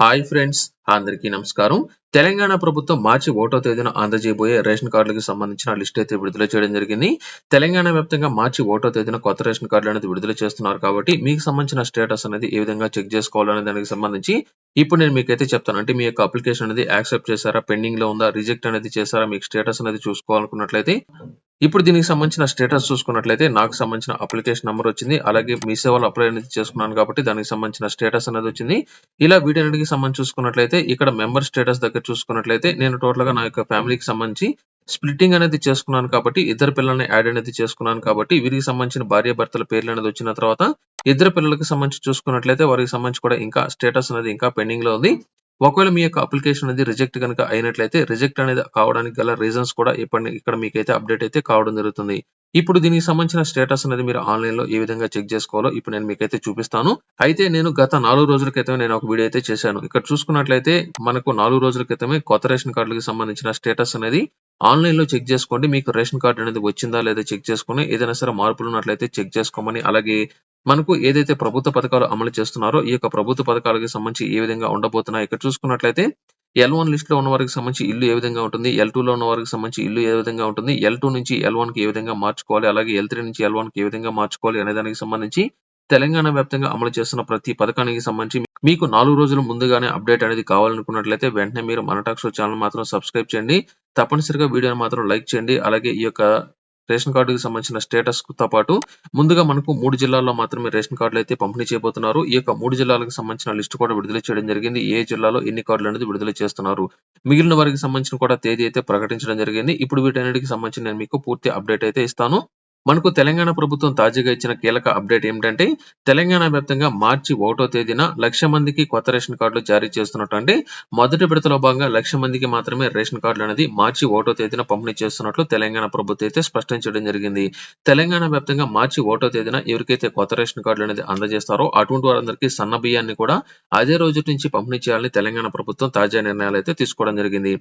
Hi friends, అందరికీ నమస్కారం. తెలంగాణ ప్రభుత్వం మార్చి 1వ తేదీన అందజేయబోయే రేషన్ కార్డులకు సంబంధించిన లిస్ట్ అయితే విడుదల చేయడం జరిగింది. తెలంగాణ వ్యాప్తంగా మార్చి 1వ తేదీన కొత్త రేషన్ కార్డులు అనేది విడుదల చేస్తున్నారు కాబట్టి మీకు సంబంధించిన స్టేటస్ అనేది ఏ విధంగా చెక్ చేసుకోవాలనే దానికి సంబంధించి ఇప్పుడు నేను మీకైతే చెప్తాను. అంటే మీ యొక్క అప్లికేషన్ అనేది యాక్సెప్ట్ చేశారా, పెండింగ్ లో ఉందా, రిజెక్ట్ అనేది చేశారా, మీకు స్టేటస్ అనేది చూసుకోవాలనుకున్నట్లయితే ఇప్పుడు దీనికి సంబంధించిన స్టేటస్ చూసుకున్నట్లయితే నాకు సంబంధించిన అప్లికేషన్ నంబర్ వచ్చింది. అలాగే మీ సేవలో అప్లై అనేది చేసుకున్నాను కాబట్టి దానికి సంబంధించిన స్టేటస్ అనేది వచ్చింది. ఇలా వీటన్నిటికి సంబంధించి చూసుకున్నట్లయితే ఇక్కడ మెంబర్ స్టేటస్ దగ్గర చూసుకున్నట్లయితే నేను టోటల్ గా నా యొక్క ఫ్యామిలీకి సంబంధించి స్ప్లిట్టింగ్ అనేది చేసుకున్నాను కాబట్టి ఇద్దరు పిల్లల్ని యాడ్ అనేది చేసుకున్నాను కాబట్టి వీరికి సంబంధించిన భార్యాభర్తల పేర్లు అనేది వచ్చిన తర్వాత ఇద్దరు పిల్లలకి సంబంధించి చూసుకున్నట్లయితే వారికి సంబంధించి కూడా ఇంకా స్టేటస్ అనేది ఇంకా పెండింగ్ లో ఉంది. ఒకవేళ మీ యొక్క అప్లికేషన్ అనేది రిజెక్ట్ గనుక అయినట్లయితే రిజెక్ట్ అనేది కావడానికి గల రీజన్స్ కూడా ఇక్కడ మీకైతే అప్డేట్ అయితే కావడం జరుగుతుంది. ఇప్పుడు దీనికి సంబంధించిన స్టేటస్ అనేది మీరు ఆన్‌లైన్ లో ఏ విధంగా చెక్ చేసుకోవాలో ఇప్పుడు నేను మీకైతే చూపిస్తాను. అయితే నేను గత 4 రోజుల క్రితమే నేను ఒక వీడియో అయితే చేశాను. ఇక్కడ చూసుకున్నట్లయితే మనకు 4 రోజుల క్రితమే కొత్త రేషన్ కార్డులకు సంబంధించిన స్టేటస్ అనేది ఆన్‌లైన్ లో చెక్ చేసుకోండి. మీకు రేషన్ కార్డ్ అనేది వచ్చిందా లేదా చెక్ చేసుకొని ఏదైనా సరే మార్పులు ఉన్నట్లయితే చెక్ చేసుకోమని, అలాగే మనకు ఏదైతే ప్రభుత్వ పథకాలు అమలు చేస్తున్నారో ఈ యొక్క ప్రభుత్వ పథకాలకు సంబంధించి ఏ విధంగా ఉండబోతున్నాయి ఇక్కడ చూసుకున్నట్లయితే L1 లిస్ట్ లో ఉన్న వారికి సంబంధించి ఇల్లు ఏ విధంగా ఉంటుంది, L2 లో ఉన్న వారికి సంబంధించి ఇల్లు ఏ విధంగా ఉంటుంది, L2 నుంచి L1 కి ఏ విధంగా మార్చుకోవాలి, అలాగే L3 నుంచి L1 కి ఏ విధంగా మార్చుకోవాలి అనే దానికి సంబంధించి తెలంగాణ వ్యాప్తంగా అమలు చేస్తున్న ప్రతి పథకానికి సంబంధించి మీకు 4 రోజుల ముందుగానే అప్డేట్ అనేది కావాలనుకున్నట్లయితే వెంటనే మీరు మన టాక్ షో ఛానల్ మాత్రం సబ్స్క్రైబ్ చేయండి. తప్పనిసరిగా వీడియోని మాత్రం లైక్ చేయండి. అలాగే ఈ యొక్క రేషన్ కార్డుకి సంబంధించిన స్టేటస్ తో పాటు ముందుగా మనకు 3 జిల్లాల్లో మాత్రమే రేషన్ కార్డులు అయితే పంపిణీ చేయబోతున్నారు. ఈ యొక్క 3 జిల్లాలకు సంబంధించిన లిస్ట్ కూడా విడుదల చేయడం జరిగింది. ఏ జిల్లాలో ఎన్ని కార్డులు అనేది విడుదల చేస్తున్నారు. మిగిలిన వారికి సంబంధించిన కూడా తేదీ అయితే ప్రకటించడం జరిగింది. ఇప్పుడు వీటన్నిటికి సంబంధించి నేను మీకు పూర్తి అప్డేట్ అయితే ఇస్తాను. మనకు తెలంగాణ ప్రభుత్వం తాజాగా ఇచ్చిన కీలక అప్డేట్ ఏమిటంటే తెలంగాణ వ్యాప్తంగా మార్చి 1వ తేదీన 1,00,000 మందికి కొత్త రేషన్ కార్డులు జారీ చేస్తున్నట్టు. అంటే మొదటి విడతలో భాగంగా 1,00,000 మందికి మాత్రమే రేషన్ కార్డులు అనేది మార్చి 1వ తేదీన పంపిణీ చేస్తున్నట్లు తెలంగాణ ప్రభుత్వం అయితే స్పష్టం చేయడం జరిగింది. తెలంగాణ వ్యాప్తంగా మార్చి 1వ తేదీన ఎవరికైతే కొత్త రేషన్ కార్డులు అనేది అందజేస్తారో అటువంటి వారందరికీ సన్న బియ్యాన్ని కూడా అదే రోజు నుంచి పంపిణీ చేయాలని తెలంగాణ ప్రభుత్వం తాజా నిర్ణయాలు అయితే తీసుకోవడం జరిగింది.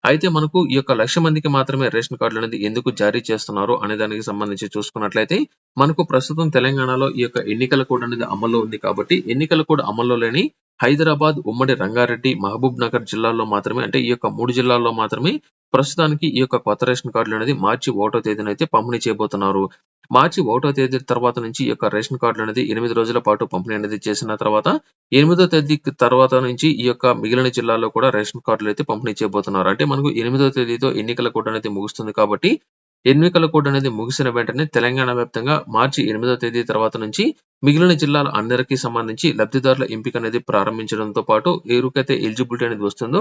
అయితే మనకు ఈ యొక్క 1,00,000 మందికి మాత్రమే రేషన్ కార్డులు అనేది ఎందుకు జారీ చేస్తున్నారు అనే దానికి సంబంధించి చూసుకున్నట్లయితే మనకు ప్రస్తుతం తెలంగాణలో ఈ యొక్క ఎన్నికల కోడ్ అనేది అమల్లో ఉంది కాబట్టి ఎన్నికల కోడ్ అమల్లో లేని హైదరాబాద్, ఉమ్మడి రంగారెడ్డి, మహబూబ్ నగర్ జిల్లాల్లో మాత్రమే, అంటే ఈ యొక్క 3 జిల్లాల్లో మాత్రమే ప్రస్తుతానికి ఈ యొక్క కొత్త రేషన్ కార్డులు అనేది మార్చి 1వ తేదీన అయితే పంపిణీ చేయబోతున్నారు. మార్చి 1వ తేదీ తర్వాత నుంచి ఈ యొక్క రేషన్ కార్డులు అనేది 8 రోజుల పాటు పంపిణీ అనేది చేసిన తర్వాత 8వ తేదీ తర్వాత నుంచి ఈ యొక్క మిగిలిన జిల్లాల్లో కూడా రేషన్ కార్డులు అయితే పంపిణీ చేయబోతున్నారు. అంటే మనకు 8వ తేదీతో ఎన్నికల కోడ్ అనేది ముగుస్తుంది కాబట్టి ఎన్నికల కోడ్ అనేది ముగిసిన వెంటనే తెలంగాణ వ్యాప్తంగా మార్చి 8వ తేదీ తర్వాత నుంచి మిగిలిన జిల్లాల అందరికీ సంబంధించి లబ్ధిదారుల ఎంపిక అనేది ప్రారంభించడంతో పాటు ఎవరికైతే ఎలిజిబిలిటీ అనేది వస్తుందో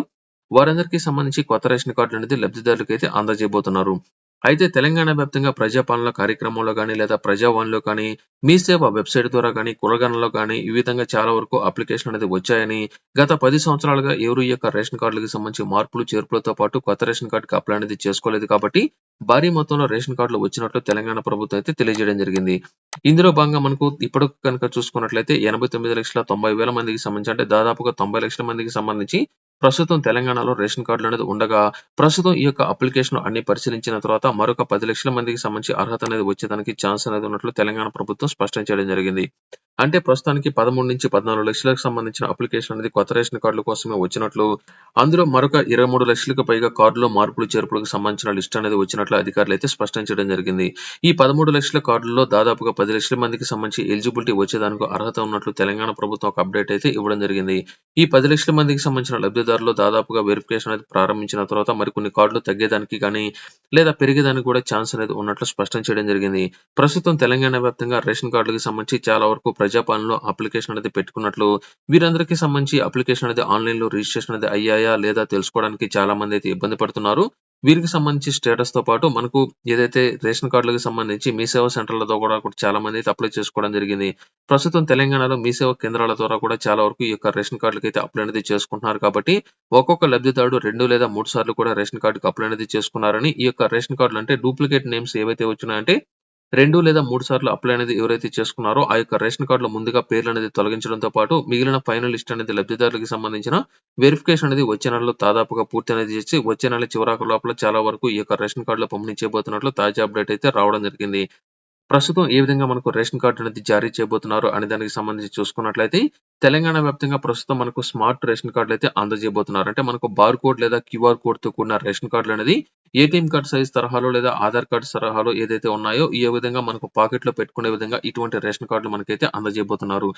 వారందరికీ సంబంధించి కొత్త రేషన్ కార్డులు అనేది లబ్ధిదారులకు అయితే అందజేయబోతున్నారు. అయితే తెలంగాణ వ్యాప్తంగా ప్రజాపాలన కార్యక్రమంలో గానీ లేదా ప్రజావాణిలో కానీ మీ సేవ వెబ్సైట్ ద్వారా కానీ కులగణలో కానీ ఈ విధంగా చాలా వరకు అప్లికేషన్ అనేది వచ్చాయని, గత 10 సంవత్సరాలుగా ఎవరు ఈ యొక్క రేషన్ కార్డులకు సంబంధించి మార్పులు చేర్పులతో పాటు కొత్త రేషన్ కార్డుకి అప్లై అనేది చేసుకోలేదు కాబట్టి భారీ మొత్తంలో రేషన్ కార్డులు వచ్చినట్లు తెలంగాణ ప్రభుత్వం అయితే తెలియజేయడం జరిగింది. ఇందులో భాగంగా మనకు ఇప్పుడు కనుక చూసుకున్నట్లయితే 89,90,000 మందికి సంబంధించి, అంటే దాదాపుగా 90 లక్షల మందికి సంబంధించి ప్రస్తుతం తెలంగాణలో రేషన్ కార్డులు అనేది ఉండగా ప్రస్తుతం ఈ యొక్క అప్లికేషన్ అన్ని పరిశీలించిన తర్వాత మరొక 10 లక్షల మందికి సంబంధించి అర్హత అనేది వచ్చేదానికి ఛాన్స్ అనేది ఉన్నట్లు తెలంగాణ ప్రభుత్వం స్పష్టం చేయడం జరిగింది. అంటే ప్రస్తుతానికి 13-14 లక్షలకు సంబంధించిన అప్లికేషన్ అనేది కొత్త రేషన్ కార్డుల కోసమే వచ్చినట్లు, అందులో మరొక 23 లక్షలకు పైగా కార్డులో మార్పులు చేర్పులకు సంబంధించిన లిస్ట్ అనేది వచ్చినట్లు అధికారులు అయితే స్పష్టం చేయడం జరిగింది. ఈ 13 లక్షల కార్డుల్లో దాదాపుగా 10 లక్షల మందికి సంబంధించి ఎలిజిబిలిటీ వచ్చేదానికి అర్హత ఉన్నట్లు తెలంగాణ ప్రభుత్వం ఒక అప్డేట్ అయితే ఇవ్వడం జరిగింది. ఈ 10 లక్షల మందికి సంబంధించిన లబ్ధిదారులు దాదాపుగా వెరిఫికేషన్ అనేది ప్రారంభించిన తర్వాత మరికొన్ని కార్డులు తగ్గేదానికి కానీ లేదా పెరిగేదానికి కూడా ఛాన్స్ అనేది ఉన్నట్లు స్పష్టం చేయడం జరిగింది. ప్రస్తుతం తెలంగాణ వ్యాప్తంగా రేషన్ కార్డులకు సంబంధించి చాలా వరకు ప్రజాపాలనలో అప్లికేషన్ అనేది పెట్టుకున్నట్లు, వీరందరికీ సంబంధించి అప్లికేషన్ అనేది ఆన్లైన్ లో రిజిస్ట్రేషన్ అనేది అయ్యాయా లేదా తెలుసుకోవడానికి చాలా మంది అయితే ఇబ్బంది పడుతున్నారు. వీరికి సంబంధించి స్టేటస్ తో పాటు మనకు ఏదైతే రేషన్ కార్డులకు సంబంధించి మీ సేవా సెంటర్లతో కూడా చాలా మంది అయితే అప్లై చేసుకోవడం జరిగింది. ప్రస్తుతం తెలంగాణలో మీ సేవా కేంద్రాల ద్వారా కూడా చాలా వరకు ఈ యొక్క రేషన్ కార్డులకు అయితే అప్లై అనేది చేసుకుంటున్నారు కాబట్టి ఒక్కొక్క లబ్ధిదారుడు 2 లేదా 3 సార్లు కూడా రేషన్ కార్డుకి అప్లై అనేది చేసుకున్నారని, ఈ యొక్క రేషన్ కార్డులు అంటే డూప్లికేట్ నేమ్స్ ఏవైతే వచ్చినాయంటే 2 లేదా 3 సార్లు అప్లై అనేది ఎవరైతే చేసుకున్నారో ఆ యొక్క రేషన్ కార్డులో ముందుగా పేర్లు అనేది తొలగించడంతో పాటు మిగిలిన ఫైనల్ లిస్ట్ అనేది లబ్ధిదారులకు సంబంధించిన వెరిఫికేషన్ అనేది వచ్చే నెలలో దాదాపుగా పూర్తి అనేది చేసి వచ్చే నెల చివరాకు లోపల చాలా వరకు ఈ యొక్క రేషన్ కార్డులో పంపిణీ చేయబోతున్నట్లు తాజా అప్డేట్ అయితే రావడం జరిగింది. ప్రస్తుతం ఏ విధంగా మనకు రేషన్ కార్డ్ అనేది జారీ చేయబోతున్నారు అనే దానికి సంబంధించి చూసుకున్నట్లయితే తెలంగాణ వ్యాప్తంగా ప్రస్తుతం మనకు స్మార్ట్ రేషన్ కార్డులు అయితే అందజేయబోతున్నారు. అంటే మనకు బార్ కోడ్ లేదా క్యూఆర్ కోడ్ తో కూడిన రేషన్ కార్డులు అనేది ఏటీఎం కార్డ్ సైజ్ తరహాలో లేదా ఆధార్ కార్డ్ తరహాలో ఏదైతే ఉన్నాయో ఈ విధంగా మనకు పాకెట్ లో పెట్టుకునే విధంగా ఇటువంటి రేషన్ కార్డులు మనకైతే అందజేయబోతున్నారు.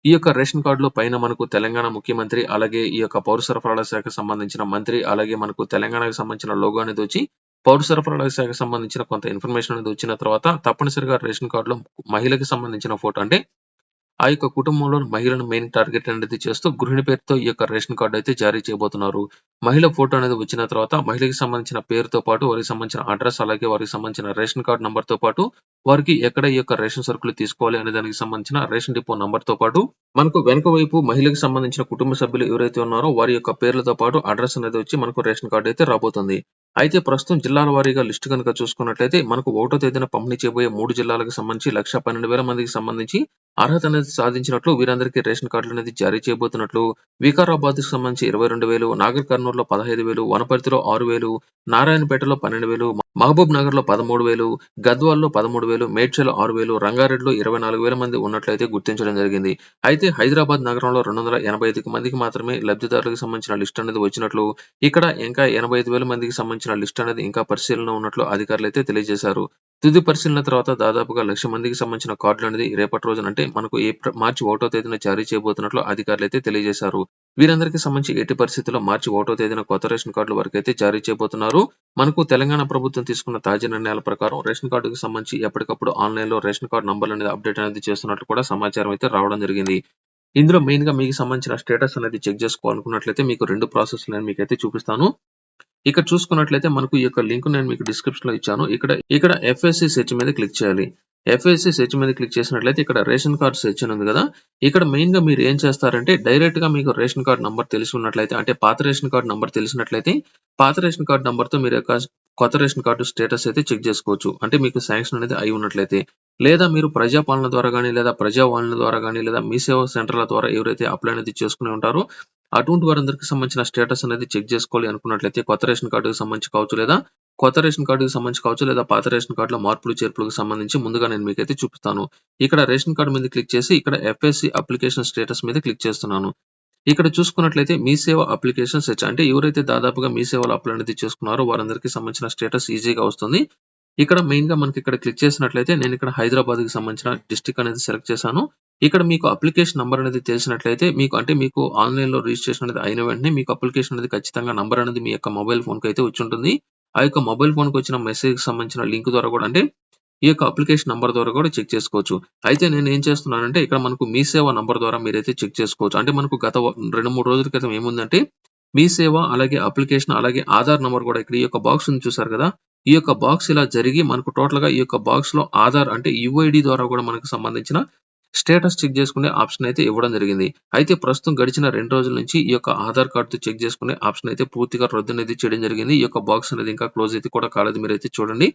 ఈ యొక్క రేషన్ కార్డులో పైన మనకు తెలంగాణ ముఖ్యమంత్రి, అలాగే ఈ యొక్క పౌర సరఫరాల శాఖకు సంబంధించిన మంత్రి, అలాగే మనకు తెలంగాణకు సంబంధించిన లోగో అనేది వచ్చి పౌర సరఫరాల శాఖకు సంబంధించిన కొంత ఇన్ఫర్మేషన్ అనేది వచ్చిన తర్వాత తప్పనిసరిగా రేషన్ కార్డులో మహిళకి సంబంధించిన ఫోటో, అంటే ఆ యొక్క కుటుంబంలో మహిళను మెయిన్ టార్గెట్ అనేది చేస్తూ గృహిణి పేరుతో ఈ యొక్క రేషన్ కార్డు అయితే జారీ చేయబోతున్నారు. మహిళ ఫోటో అనేది వచ్చిన తర్వాత మహిళకి సంబంధించిన పేరుతో పాటు వారికి సంబంధించిన అడ్రస్, అలాగే వారికి సంబంధించిన రేషన్ కార్డు నంబర్ తో పాటు వారికి ఎక్కడ ఈ యొక్క రేషన్ సరుకులు తీసుకోవాలి అనే దానికి సంబంధించిన రేషన్ డిపో నంబర్ తో పాటు మనకు వెనుక వైపు మహిళకి సంబంధించిన కుటుంబ సభ్యులు ఎవరైతే ఉన్నారో వారి యొక్క పేర్లతో పాటు అడ్రస్ అనేది వచ్చి మనకు రేషన్ కార్డు అయితే రాబోతుంది. అయితే ప్రస్తుతం జిల్లాల వారీగా లిస్టు కనుక చూసుకున్నట్లయితే మనకు 1వ తేదీన పంపిణీ చేయబోయే 3 జిల్లాలకు సంబంధించి 1,12,000 మందికి సంబంధించి అర్హత అనేది సాధించినట్లు వీరందరికీ రేషన్ కార్డులు అనేది జారీ చేయబోతున్నట్లు, వికారాబాద్ కు సంబంధించి 22,000, నాగర్ కర్నూలులో 15,000, వనపర్తిలో 6,000, నారాయణపేటలో 12,000, మహబూబ్ నగర్ లో 13,000, గద్వాల్లో 13,000, మేడ్చల్ 6,000, రంగారెడ్డిలో 24,000 మంది ఉన్నట్లయితే గుర్తించడం జరిగింది. అయితే హైదరాబాద్ నగరంలో 285 మందికి మాత్రమే లబ్ధిదారులకు సంబంధించిన లిస్ట్ అనేది వచ్చినట్లు, ఇక్కడ ఇంకా 85,000 మందికి సంబంధించిన లిస్ట్ అనేది ఇంకా పరిశీలన ఉన్నట్లు అధికారులు అయితే తెలియజేశారు. తుది పరిశీలన తర్వాత దాదాపుగా 1,00,000 మందికి సంబంధించిన కార్డులు అనేది రేపటి రోజున, అంటే మనకు మార్చి 1వ తేదీన జారీ చేయబోతున్నట్లు అధికారులు అయితే తెలియజేశారు. వీరందరికీ సంబంధించి ఎట్టి పరిస్థితుల్లో మార్చి 1వ తేదీన కొత్త రేషన్ కార్డుల వరకు అయితే జారీ చేయబోతున్నారు. మనకు తెలంగాణ ప్రభుత్వం తీసుకున్న తాజా నిర్ణయాల ప్రకారం రేషన్ కార్డుకు సంబంధించి ఎప్పటికప్పుడు ఆన్లైన్ లో రేషన్ కార్డు నంబర్లు అనేది అప్డేట్ అనేది చేస్తున్నట్లు కూడా సమాచారం అయితే రావడం జరిగింది. ఇందులో మెయిన్ గా మీకు సంబంధించిన స్టేటస్ అనేది చెక్ చేసుకోవాలనుకున్నట్లయితే మీకు 2 ప్రాసెస్ నేను మీకైతే చూపిస్తాను. ఇక్కడ చూసుకున్నట్లయితే మనకు ఈ యొక్క లింక్ నేను మీకు డిస్క్రిప్షన్ లో ఇచ్చాను. ఇక్కడ ఎఫ్ఎస్సి సెర్చ్ మీద క్లిక్ చేయాలి. ఎఫ్ఎస్సి సెర్చ్ మీద క్లిక్ చేసినట్లయితే ఇక్కడ రేషన్ కార్డ్ సెర్చ్ అని ఉంది కదా, ఇక్కడ మెయిన్ గా మీరు ఏం చేస్తారంటే డైరెక్ట్ గా మీకు రేషన్ కార్డ్ నంబర్ తెలిసి ఉన్నట్లయితే, అంటే పాత రేషన్ కార్డ్ నంబర్ తెలిసినట్లయితే పాత రేషన్ కార్డ్ నంబర్ తో మీరు యొక్క కొత్త రేషన్ కార్డు స్టేటస్ అయితే చెక్ చేసుకోవచ్చు. అంటే మీకు శాంక్షన్ అనేది అయి ఉన్నట్లయితే, లేదా మీరు ప్రజాపాలన ద్వారా గానీ, లేదా ప్రజావాణి ద్వారా గానీ, లేదా మీ సేవా సెంటర్ల ద్వారా ఎవరైతే అప్లై అనేది చేసుకుని ఉంటారో అటువంటి వారందరికీ సంబంధించిన స్టేటస్ అనేది చెక్ చేసుకోవాలి అనుకున్నట్లయితే కొత్త రేషన్ కార్డుకి సంబంధించి కావచ్చు, లేదా కొత్త రేషన్ కార్డుకి సంబంధించి కావచ్చు, లేదా పాత రేషన్ కార్డులో మార్పులు చేర్పులకు సంబంధించి ముందుగా నేను మీకైతే చూపిస్తాను. ఇక్కడ రేషన్ కార్డు మీద క్లిక్ చేసి ఇక్కడ ఎఫ్ఎస్సి అప్లికేషన్ స్టేటస్ మీద క్లిక్ చేస్తున్నాను. ఇక్కడ చూసుకున్నట్లయితే మీ సేవ అప్లికేషన్ సెర్చ్, అంటే ఎవరైతే దాదాపుగా మీ సేవలో అప్లై అనేది చేసుకున్నారో వారందరికీ సంబంధించిన స్టేటస్ ఈజీగా వస్తుంది. ఇక్కడ మెయిన్ గా మనకి ఇక్కడ క్లిక్ చేసినట్లయితే నేను ఇక్కడ హైదరాబాద్ కి సంబంధించిన డిస్ట్రిక్ట్ అనేది సెలెక్ట్ చేశాను. ఇక్కడ మీకు అప్లికేషన్ నంబర్ అనేది తెలిసినట్లయితే మీకు ఆన్లైన్ లో రిజిస్ట్రేషన్ అనేది అయిన వెంటనే మీకు అప్లికేషన్ అనేది ఖచ్చితంగా నంబర్ అనేది మీ యొక్క మొబైల్ ఫోన్ కి అయితే వచ్చి ఉంటుంది. ఆ యొక్క మొబైల్ ఫోన్ కి వచ్చిన మెసేజ్ కి సంబంధించిన లింక్ ద్వారా కూడా, అంటే ఈ యొక్క అప్లికేషన్ నంబర్ ద్వారా కూడా చెక్ చేసుకోవచ్చు. అయితే నేను ఏం చేస్తున్నానంటే ఇక్కడ మనకు మీ సేవ నంబర్ ద్వారా మీరైతే చెక్ చేసుకోవచ్చు. అంటే మనకు గత 2-3 రోజుల క్రితం ఏముందంటే మీ సేవ, అలాగే అప్లికేషన్, అలాగే ఆధార్ నంబర్ కూడా ఇక్కడ ఈ యొక్క బాక్స్ ఉంది చూసారు కదా, ఈ యొక్క బాక్స్ ఇలా జరిగి మనకు టోటల్ గా ఈ యొక్క బాక్స్ లో ఆధార్, అంటే యుఐడి ద్వారా కూడా మనకు సంబంధించిన స్టేటస్ చెక్ చేసుకునే ఆప్షన్ అయితే ఇవ్వడం జరిగింది. అయితే ప్రస్తుతం గడిచిన 2 రోజుల నుంచి ఈ యొక్క ఆధార్ కార్డుతో చెక్ చేసుకునే ఆప్షన్ అయితే పూర్తిగా రద్దు అనేది చేయడం జరిగింది. ఈ యొక్క బాక్స్ అనేది ఇంకా క్లోజ్ అయితే కూడా కాలేదు, మీరైతే చూడండి.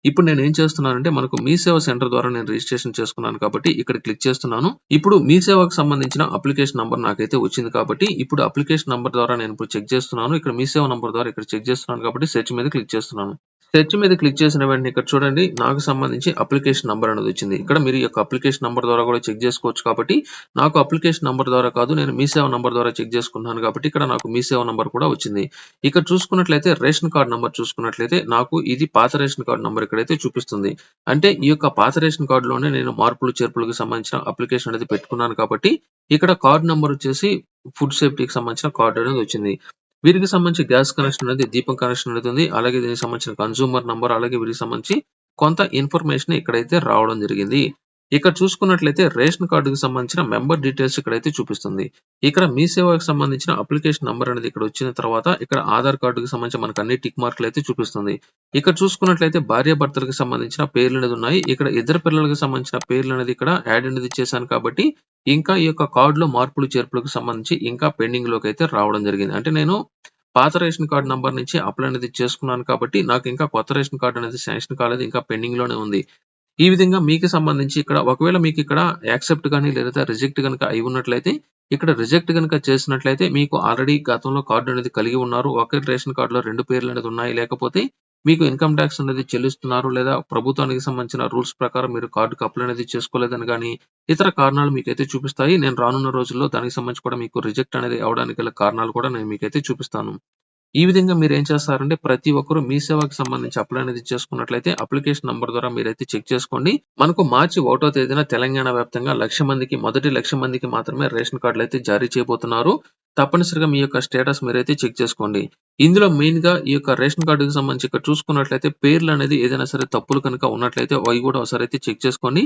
ఇప్పుడు నేను ఏం చేస్తున్నానంటే మనకు మీ సేవ సెంటర్ ద్వారా నేను రిజిస్ట్రేషన్ చేసుకున్నాను కాబట్టి ఇక్కడ క్లిక్ చేస్తున్నాను. ఇప్పుడు మీ సేవకు సంబంధించిన అప్లికేషన్ నంబర్ నాకైతే వచ్చింది కాబట్టి ఇప్పుడు అప్లికేషన్ నంబర్ ద్వారా నేను ఇప్పుడు చెక్ చేస్తున్నాను. ఇక్కడ మీ సేవ నంబర్ ద్వారా ఇక్కడ చెక్ చేస్తున్నాను కాబట్టి సెర్చ్ మీద క్లిక్ చేస్తున్నాను. సెర్చ్ మీద క్లిక్ చేసిన వెంటనే ఇక్కడ చూడండి నాకు సంబంధించి అప్లికేషన్ నంబర్ అనేది వచ్చింది. ఇక్కడ మీరు ఈ యొక్క అప్లికేషన్ నంబర్ ద్వారా కూడా చెక్ చేసుకోవచ్చు కాబట్టి నాకు అప్లికేషన్ నంబర్ ద్వారా కాదు, నేను మీ సేవ నంబర్ ద్వారా చెక్ చేసుకున్నాను కాబట్టి ఇక్కడ నాకు మీ సేవ నంబర్ కూడా వచ్చింది. ఇక్కడ చూసుకున్నట్లయితే రేషన్ కార్డ్ నంబర్ చూసుకున్నట్లయితే నాకు ఇది పాత రేషన్ కార్డ్ నంబర్ ఇక్కడైతే చూపిస్తుంది. అంటే ఈ యొక్క పాత రేషన్ కార్డులోనే నేను మార్పులు చేర్పులకు సంబంధించిన అప్లికేషన్ అనేది పెట్టుకున్నాను కాబట్టి ఇక్కడ కార్డ్ నంబర్ వచ్చేసి ఫుడ్ సేఫ్టీకి సంబంధించిన కార్డు అనేది వచ్చింది. వీరికి సంబంధించి గ్యాస్ కనెక్షన్ అనేది దీపం కనెక్షన్ అనేది ఉంది. అలాగే దీనికి సంబంధించిన కన్స్యూమర్ నంబర్, అలాగే వీరికి సంబంధించి కొంత ఇన్ఫర్మేషన్ ఇక్కడైతే రావడం జరిగింది. ఇక్కడ చూసుకున్నట్లయితే రేషన్ కార్డుకి సంబంధించిన మెంబర్ డీటెయిల్స్ ఇక్కడైతే చూపిస్తుంది. ఇక్కడ మీ సేవకు సంబంధించిన అప్లికేషన్ నంబర్ అనేది ఇక్కడ వచ్చిన తర్వాత ఇక్కడ ఆధార్ కార్డుకి సంబంధించి మనకు అన్ని టిక్ మార్కులు అయితే చూపిస్తుంది. ఇక్కడ చూసుకున్నట్లయితే భార్యాభర్తలకు సంబంధించిన పేర్లు అనేది ఉన్నాయి. ఇక్కడ ఇద్దరు పిల్లలకు సంబంధించిన పేర్లు అనేది ఇక్కడ యాడ్ అనేది చేశాను కాబట్టి ఇంకా ఈ యొక్క కార్డులో మార్పులు చేర్పులకు సంబంధించి ఇంకా పెండింగ్ లోకి అయితే రావడం జరిగింది. అంటే నేను పాత రేషన్ కార్డు నంబర్ నుంచి అప్లై అనేది చేసుకున్నాను కాబట్టి నాకు ఇంకా కొత్త రేషన్ కార్డు అనేది శాంక్షన్ కాలేదు, ఇంకా పెండింగ్ లోనే ఉంది. ఈ విధంగా మీకు సంబంధించి ఇక్కడ ఒకవేళ మీకు ఇక్కడ యాక్సెప్ట్ గానీ లేదా రిజెక్ట్ గనుక అయి ఉన్నట్లయితే ఇక్కడ రిజెక్ట్ గనుక చేసినట్లయితే మీకు ఆల్రెడీ గతంలో కార్డు అనేది కలిగి ఉన్నారు, ఒకే రేషన్ కార్డులో 2 పేర్లు అనేది ఉన్నాయి, లేకపోతే మీకు ఇన్‌కమ్ టాక్స్ అనేది చెల్లిస్తున్నారు లేదా ప్రభుత్వానికి సంబంధించిన రూల్స్ ప్రకారం మీరు కార్డ్‌కి అప్లై అనేది చేసుకోలేదని గాని, ఇతర కారణాలు మీకైతే చూపిస్తాయి. నేను రానున్న రోజుల్లో దానికి సంబంధించి కూడా మీకు రిజెక్ట్ అనేది అవ్వడానికి గల కారణాలు కూడా నేను మీకైతే చూపిస్తాను. ఈ విధంగా మీరేం చేస్తారంటే ప్రతి ఒక్కరు మీ సేవకి సంబంధించి అప్లై అనేది చేసుకున్నట్లయితే అప్లికేషన్ నంబర్ ద్వారా మీరైతే చెక్ చేసుకోండి. మనకు మార్చి 1వ తేదీన తెలంగాణ వ్యాప్తంగా 1,00,000 మందికి మొదటి 1,00,000 మందికి మాత్రమే రేషన్ కార్డులు అయితే జారీ చేయబోతున్నారు. తప్పనిసరిగా మీ యొక్క స్టేటస్ మీరైతే చెక్ చేసుకోండి. ఇందులో మెయిన్‌గా ఈ యొక్క రేషన్ కార్డుకి సంబంధించి ఇక్కడ చూసుకున్నట్లయితే పేర్లు అనేది ఏదైనా సరే తప్పులు కనుక ఉన్నట్లయితే అవి కూడా ఒకసారి అయితే చెక్ చేసుకోండి.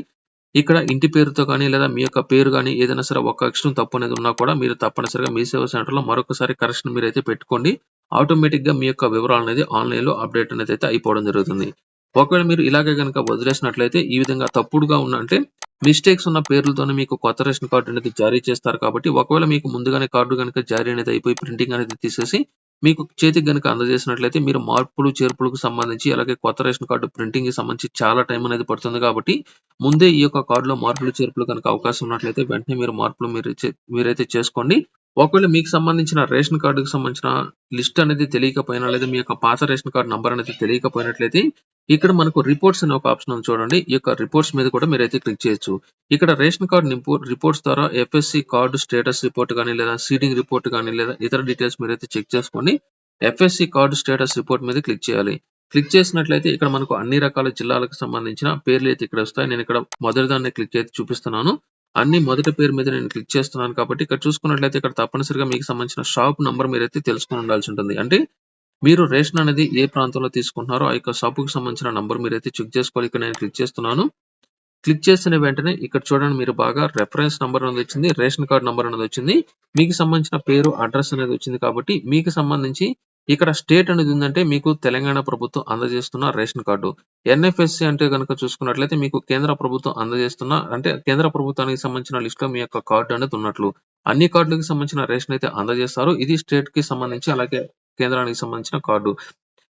ఇక్కడ ఇంటి పేరుతో గాని లేదా మీ యొక్క పేరు గాని ఏదైనా సరే ఒక్క అక్షరం తప్పు అనేది ఉన్నా కూడా మీరు తప్పనిసరిగా మీ సేవా సెంటర్‌లో మరొకసారి కరెక్షన్ మీరైతే పెట్టుకోండి. ఆటోమేటిక్‌గా మీ యొక్క వివరాలనేది ఆన్‌లైన్‌లో అప్‌డేట్ అనేదైతే అయిపోవడం జరుగుతుంది. ఒకవేళ మీరు ఇలాగే గనుక వదిలేసినట్లయితే ఈ విధంగా తప్పుడుగా ఉన్న అంటే మిస్టేక్స్ ఉన్న పేర్లతోనే మీకు కొత్త రేషన్ కార్డ్ అనేది జారీ చేస్తారు కాబట్టి ఒకవేళ మీకు ముందుగానే కార్డ్ గనుక జారీ అనేది అయిపోయి ప్రింటింగ్ అనేది తీసేసి మీకు చేతికి గనుక అందజేసినట్లయితే మీరు మార్పులు, చేర్పులకు సంబంధించి అలాగే కొత్త రేషన్ కార్డ్ ప్రింటింగ్‌కి సంబంధించి చాలా టైం అనేది పడుతుంది కాబట్టి ముందే ఈ యొక్క కార్డ్‌లో మార్పులు, చేర్పులు గనుక అవకాశం ఉన్నట్లయితే వెంటనే మీరు మార్పులు మీరైతే చేసుకోండి. ఒకవేళ మీకు సంబంధించిన రేషన్ కార్డ్‌కి సంబంధించిన లిస్ట్ అనేది తెలియకపోయినా లేదా మీ యొక్క పాత రేషన్ కార్డ్ నంబర్ అనేది తెలియకపోయినట్లయితే ఇక్కడ మనకు రిపోర్ట్స్ అనే ఒక ఆప్షన్ ఉంది చూడండి. ఈ యొక్క రిపోర్ట్స్ మీద కూడా మీరైతే క్లిక్ చేయొచ్చు. ఇక్కడ రేషన్ కార్డ్ రిపోర్ట్స్ ద్వారా ఎఫ్ఎస్‌సి కార్డ్ స్టేటస్ రిపోర్ట్ గాని లేదా సీడింగ్ రిపోర్ట్ గాని లేదా ఇతర డీటెయిల్స్ మీరైతే చెక్ చేసుకోండి. ఎఫ్ఎస్‌సి కార్డ్ స్టేటస్ రిపోర్ట్ మీద క్లిక్ చేయాలి. క్లిక్ చేసినట్లయితే ఇక్కడ మనకు అన్ని రకాల జిల్లాలకు సంబంధించిన పేర్లు అయితే ఇక్కడ వస్తాయి. నేను ఇక్కడ మొదటి దాన్ని క్లిక్ చేసి చూపిస్తున్నాను. అన్ని మొదటి పేరు మీద నేను క్లిక్ చేస్తున్నాను కాబట్టి ఇక్కడ చూసుకున్నట్లయితే ఇక్కడ తప్పనిసరిగా మీకు సంబంధించిన షాప్ నంబర్ మీరైతే తెలుసుకొని ఉండాల్సి ఉంటుంది. అంటే మీరు రేషన్ అనేది ఏ ప్రాంతంలో తీసుకుంటున్నారో ఆ యొక్క షాపుకి సంబంధించిన నంబర్ మీరైతే చెక్ చేసుకోవాలి. ఇక్కడ నేను క్లిక్ చేస్తున్నాను. క్లిక్ చేసిన వెంటనే ఇక్కడ చూడండి మీరు బాగా రెఫరెన్స్ నంబర్ అనేది వచ్చింది. రేషన్ కార్డ్ నంబర్ అనేది వచ్చింది. మీకు సంబంధించిన పేరు, అడ్రస్ అనేది వచ్చింది కాబట్టి మీకు సంబంధించి ఇక్కడ స్టేట్ అనేది ఉందంటే మీకు తెలంగాణ ప్రభుత్వం అందజేస్తున్న రేషన్ కార్డు. ఎన్ఎఫ్ఎస్‌సి అంటే గనుక చూసుకున్నట్లయితే మీకు కేంద్ర ప్రభుత్వం అందజేస్తున్న అంటే కేంద్ర ప్రభుత్వానికి సంబంధించిన లిస్ట్‌లో మీ యొక్క కార్డ్ అనేది ఉన్నట్లు. అన్ని కార్డులకు సంబంధించిన రేషన్ అయితే అందజేస్తారు. ఇది స్టేట్‌కి సంబంధించి అలాగే కేంద్రానికి సంబంధించిన కార్డు.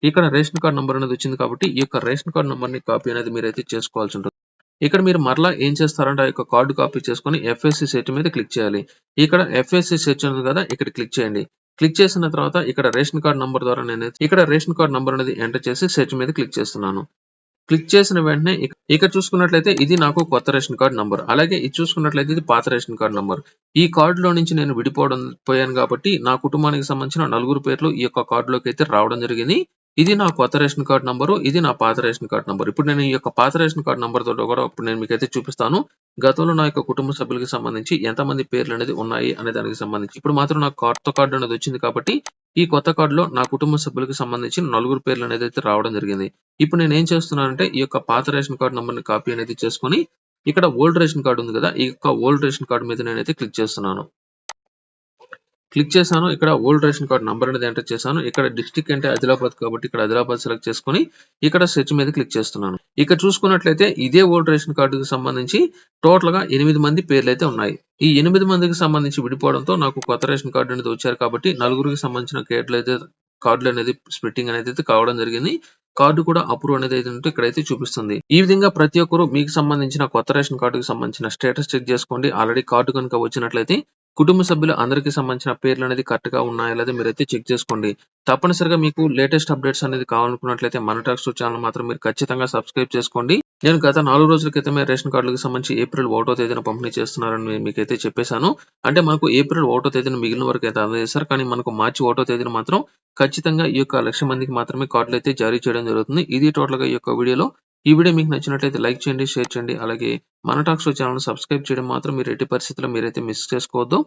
ఇక్కడ రేషన్ కార్డ్ నంబర్ అనేది వచ్చింది కాబట్టి ఈ యొక్క రేషన్ కార్డ్ నంబర్‌ని కాపీ అనేది మీరైతే చేసుకోవాల్సి ఉంటుంది. ఇక్కడ మీరు మరలా ఏం చేస్తారంటే ఆ యొక్క కార్డ్ కాపీ చేసుకొని ఎఫ్ఎస్‌సి సెర్చ్ మీద క్లిక్ చేయాలి. ఇక్కడ ఎఫ్ఎస్‌సి సెర్చ్ ఉంది కదా! ఇక్కడ క్లిక్ చేయండి. క్లిక్ చేసిన తర్వాత ఇక్కడ రేషన్ కార్డ్ నంబర్ ద్వారా నేనైతే ఇక్కడ రేషన్ కార్డ్ నంబర్ అనేది ఎంటర్ చేసి సెర్చ్ మీద క్లిక్ చేస్తున్నాను. క్లిక్ చేసిన వెంటనే ఇక్కడ చూసుకున్నట్లయితే ఇది నాకు కొత్త రేషన్ కార్డ్ నంబర్. అలాగే ఇది చూసుకున్నట్లయితే ఇది పాత రేషన్ కార్డ్ నంబర్. ఈ కార్డ్‌లో నుంచి నేను పోయాను కాబట్టి నా కుటుంబానికి సంబంధించిన నలుగురు పేర్లు ఈ యొక్క కార్డ్‌లోకి అయితే రావడం జరిగింది. ఇది నా కొత్త రేషన్ కార్డ్ నంబరు. ఇది నా పాత రేషన్ కార్డ్ నంబర్. ఇప్పుడు నేను ఈ యొక్క పాత రేషన్ కార్డ్ నంబర్ తోటి కూడా ఇప్పుడు నేను మీకైతే చూపిస్తాను. గతంలో నా యొక్క కుటుంబ సభ్యులకి సంబంధించి ఎంతమంది పేర్లు అనేది ఉన్నాయి అనే దానికి సంబంధించి. ఇప్పుడు మాత్రం నాకు కొత్త కార్డ్ అనేది వచ్చింది కాబట్టి ఈ కొత్త కార్డ్‌లో నా కుటుంబ సభ్యులకి సంబంధించి నలుగురు పేర్లు అనేది అయితే రావడం జరిగింది. ఇప్పుడు నేనేం చేస్తున్నానంటే ఈ యొక్క పాత రేషన్ కార్డ్ నంబర్‌ని కాపీ అనేది చేసుకొని ఇక్కడ ఓల్డ్ రేషన్ కార్డ్ ఉంది కదా! ఈ యొక్క ఓల్డ్ రేషన్ కార్డ్ మీద నేనైతే క్లిక్ చేస్తున్నాను. క్లిక్ చేశాను. ఇక్కడ ఓల్డ్ రేషన్ కార్డ్ నంబర్ అనేది ఎంటర్ చేశాను. ఇక్కడ డిస్ట్రిక్ట్ అంటే ఆదిలాబాద్ కాబట్టి ఇక్కడ ఆదిలాబాద్ సెలెక్ట్ చేసుకొని ఇక్కడ సెర్చ్ మీద క్లిక్ చేస్తున్నాను. ఇక్కడ చూసుకున్నట్లయితే ఇదే ఓల్డ్ రేషన్ కార్డుకి సంబంధించి టోటల్‌గా 8 మంది పేర్లైతే ఉన్నాయి. ఈ 8 మందికి సంబంధించి విడిపోవడంతో నాకు కొత్త రేషన్ కార్డ్ అనేది వచ్చారు కాబట్టి నలుగురికి సంబంధించిన కార్డులు అనేది స్ప్లిట్టింగ్ అనేది అయితే కావడం జరిగింది. కార్డ్ కూడా అప్రూవ్ అనేది అయితే ఇక్కడైతే చూపిస్తుంది. ఈ విధంగా ప్రతి ఒక్కరు మీకు సంబంధించిన కొత్త రేషన్ కార్డుకి సంబంధించిన స్టేటస్ చెక్ చేసుకోండి. ఆల్రెడీ కార్డ్ కనుక వచ్చినట్లయితే కుటుంబ సభ్యులు అందరికి సంబంధించిన పేర్లు అనేది కరెక్ట్‌గా ఉన్నాయా లేదా మీరైతే చెక్ చేసుకోండి. తప్పనిసరిగా మీకు లేటెస్ట్ అప్డేట్స్ అనేది కావాలనుకున్నట్లయితే మన టాక్స్ ఛానల్ మాత్రం మీరు ఖచ్చితంగా సబ్స్క్రైబ్ చేసుకోండి. నేను గత 4 రోజుల క్రితమే రేషన్ కార్డులకు సంబంధించి ఏప్రిల్ 1వ తేదీన పంపిణీ చేస్తున్నారని మీకైతే చెప్పేశాను. అంటే మనకు ఏప్రిల్ 1వ తేదీన మిగిలిన వరకు అయితే అందజేస్తారు. కానీ మనకు మార్చి 1వ తేదీన మాత్రం ఖచ్చితంగా ఈ యొక్క 1,00,000 మందికి మాత్రమే కార్డులు అయితే జారీ చేయడం జరుగుతుంది. ఇది టోటల్‌గా ఈ యొక్క వీడియోలో. ఈ వీడియో మీకు నచ్చినట్లయితే లైక్ చేయండి, షేర్ చేయండి. అలాగే మన టాక్స్ ఛానల్‌ని సబ్స్క్రైబ్ చేయడం మాత్రం మీరు ఎట్టి పరిస్థితుల్లో మీరైతే మిస్ చేసుకోవద్దు.